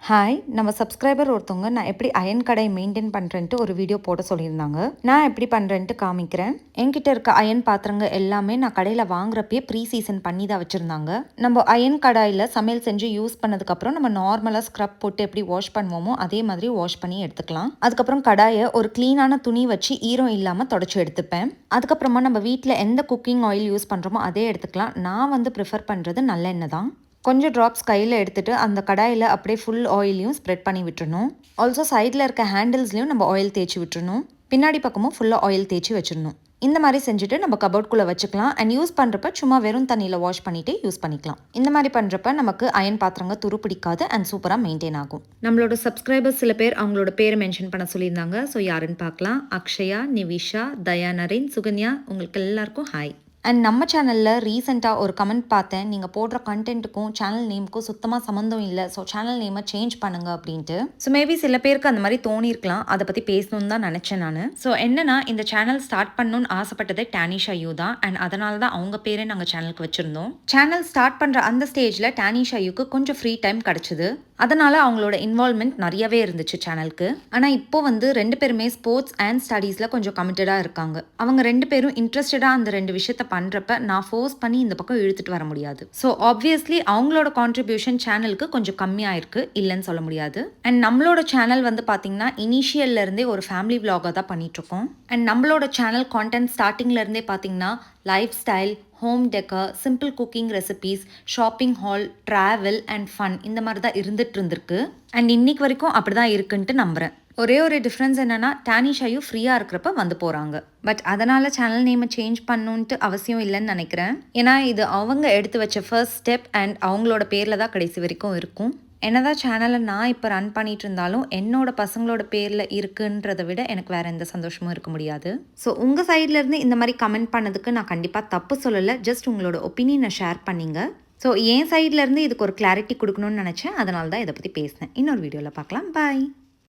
Hi, நம்ம subscriber ஒருத்தவங்க நான் எப்படி அயன் கடை மெயின்டைன் பண்ணுறேன்ட்டு ஒரு வீடியோ போட சொல்லியிருந்தாங்க. நான் எப்படி பண்ணுறேன்ட்டு காமிக்கிறேன். என்கிட்ட இருக்க அயன் பாத்திரங்க எல்லாமே நான் கடையில் வாங்குறப்பயே ப்ரீ சீசன் பண்ணி தான் வச்சுருந்தாங்க. நம்ம அயன் கடாயில் சமையல் செஞ்சு யூஸ் பண்ணதுக்கப்புறம் நம்ம நார்மலாக ஸ்க்ரப் போட்டு எப்படி வாஷ் பண்ணுவோமோ அதே மாதிரி வாஷ் பண்ணி எடுத்துக்கலாம். அதுக்கப்புறம் கடாயை ஒரு க்ளீனான துணி வச்சு ஈரம் இல்லாமல் தொடச்சி எடுத்துப்பேன். அதுக்கப்புறமா நம்ம வீட்டில் எந்த குக்கிங் ஆயில் யூஸ் பண்ணுறோமோ அதே எடுத்துக்கலாம். நான் ப்ரிஃபர் பண்ணுறது நல்லெண்ணெய் தான். கொஞ்சம் ட்ராப்ஸ் கையில் எடுத்துகிட்டு அந்த கடாயில் அப்படியே ஃபுல் ஆயிலையும் ஸ்ப்ரெட் பண்ணி விட்டுறணும். ஆல்சோ சைடில் இருக்க ஹேண்டில்ஸ்லையும் நம்ம ஆயில் தேய்ச்சி விட்டுறணும். பின்னாடி பக்கமும் ஃபுல்லாக ஆயில் தேய்ச்சி வச்சிடணும். இந்த மாதிரி செஞ்சுட்டு நம்ம கபோர்ட்குள்ளே வச்சுக்கலாம். அண்ட் யூஸ் பண்ணுறப்ப சும்மா வெறும் தண்ணியில் வாஷ் பண்ணிவிட்டு யூஸ் பண்ணிக்கலாம். இந்த மாதிரி பண்ணுறப்ப நமக்கு அயன் பாத்திரங்க துரு பிடிக்காது அண்ட் சூப்பராக மெயின்டைன் ஆகும். நம்மளோட சப்ஸ்கிரைபர்ஸ் சில பேர் அவங்களோட பேரை மென்ஷன் பண்ண சொல்லியிருந்தாங்க. ஸோ யாருன்னு பார்க்கலாம். அக்ஷயா, நிவிஷா, தயா, நரேன், சுகன்யா, உங்களுக்கு எல்லாருக்கும் ஹாய். அண்ட் நம்ம சேனலில் ரீசெண்டாக ஒரு கமெண்ட் பார்த்தேன். நீங்கள் போடுற கண்டென்ட்டுக்கும் சேனல் நேமுக்கும் சுத்தமாக சம்மந்தம் இல்லை, ஸோ சேனல் நேமை சேஞ்ச் பண்ணுங்கள் அப்படின்ட்டு. ஸோ மேபி சில பேருக்கு அந்த மாதிரி தோணியிருக்கலாம். அதை பற்றி பேசணுன்னு தான் நினச்சேன் நான். ஸோ என்னன்னா, இந்த சேனல் ஸ்டார்ட் பண்ணணும்னு ஆசைப்பட்டதே டானிஷா யூ தான். அண்ட் அதனால தான் அவங்க பேரே நாங்கள் சேனலுக்கு வச்சுருந்தோம். சேனல் ஸ்டார்ட் பண்ணுற அந்த ஸ்டேஜில் டானிஷா யூக்கு கொஞ்சம் ஃப்ரீ டைம் கிடச்சிது. அதனால் அவங்களோட இன்வால்மெண்ட் நிறையவே இருந்துச்சு சேனலுக்கு. ஆனால் இப்போ 2 பேருமே ஸ்போர்ட்ஸ் அண்ட் ஸ்டடீஸில் கொஞ்சம் கமிட்டடாக இருக்காங்க. அவங்க 2 பேரும் இன்ட்ரெஸ்டடாக அந்த 2 விஷயத்தை பண்ணுறப்ப நான் ஃபோர்ஸ் பண்ணி இந்த பக்கம் இழுத்துட்டு வர முடியாது. ஸோ ஆப்வியஸ்லி அவங்களோட கான்ட்ரிபியூஷன் சேனலுக்கு கொஞ்சம் கம்மியாக இருக்குது, இல்லைன்னு சொல்ல முடியாது. அண்ட் நம்மளோட சேனல் பார்த்தீங்கன்னா இனிஷியல்லேருந்தே ஒரு ஃபேமிலி விலாகாக தான் பண்ணிகிட்ருக்கோம். அண்ட் நம்மளோட சேனல் கான்டென்ட் ஸ்டார்டிங்லேருந்தே பார்த்தீங்கன்னா life style, home decker, simple cooking recipes, shopping hall, travel and fun இந்த மாதிரி தான் இருந்துருக்கு. அண்ட் இன்னைக்கு வரைக்கும் அப்படி தான் இருக்குன்ட்டு நம்புகிறேன். ஒரே ஒரு டிஃப்ரென்ஸ் என்னென்னா, டானிஷாயும் ஃப்ரீயாக இருக்கிறப்ப வந்து போகிறாங்க. பட் அதனால் சேனல் நேமை சேஞ்ச் பண்ணணுன்ட்டு அவசியம் இல்லைன்னு நினைக்கிறேன். ஏன்னா இது அவங்க எடுத்து வச்ச ஃபர்ஸ்ட் ஸ்டெப் அண்ட் அவங்களோட பேரில் தான் கடைசி வரைக்கும் இருக்கும். என்னதான் சேனலை நான் இப்போ ரன் பண்ணிட்டு இருந்தாலும் என்னோட பசங்களோட பேரில் இருக்குன்றதை விட எனக்கு வேறு எந்த சந்தோஷமும் இருக்க முடியாது. ஸோ உங்கள் சைட்லேருந்து இந்த மாதிரி கமெண்ட் பண்ணதுக்கு நான் கண்டிப்பாக தப்பு சொல்லலை. ஜஸ்ட் உங்களோட ஒப்பீனியனை ஷேர் பண்ணிங்க. ஸோ என் சைட்லேருந்து இதுக்கு ஒரு கிளாரிட்டி கொடுக்கணும்னு நினச்சேன். அதனால தான் இதை பற்றி பேசினேன். இன்னொரு வீடியோவில் பார்க்கலாம். பாய்.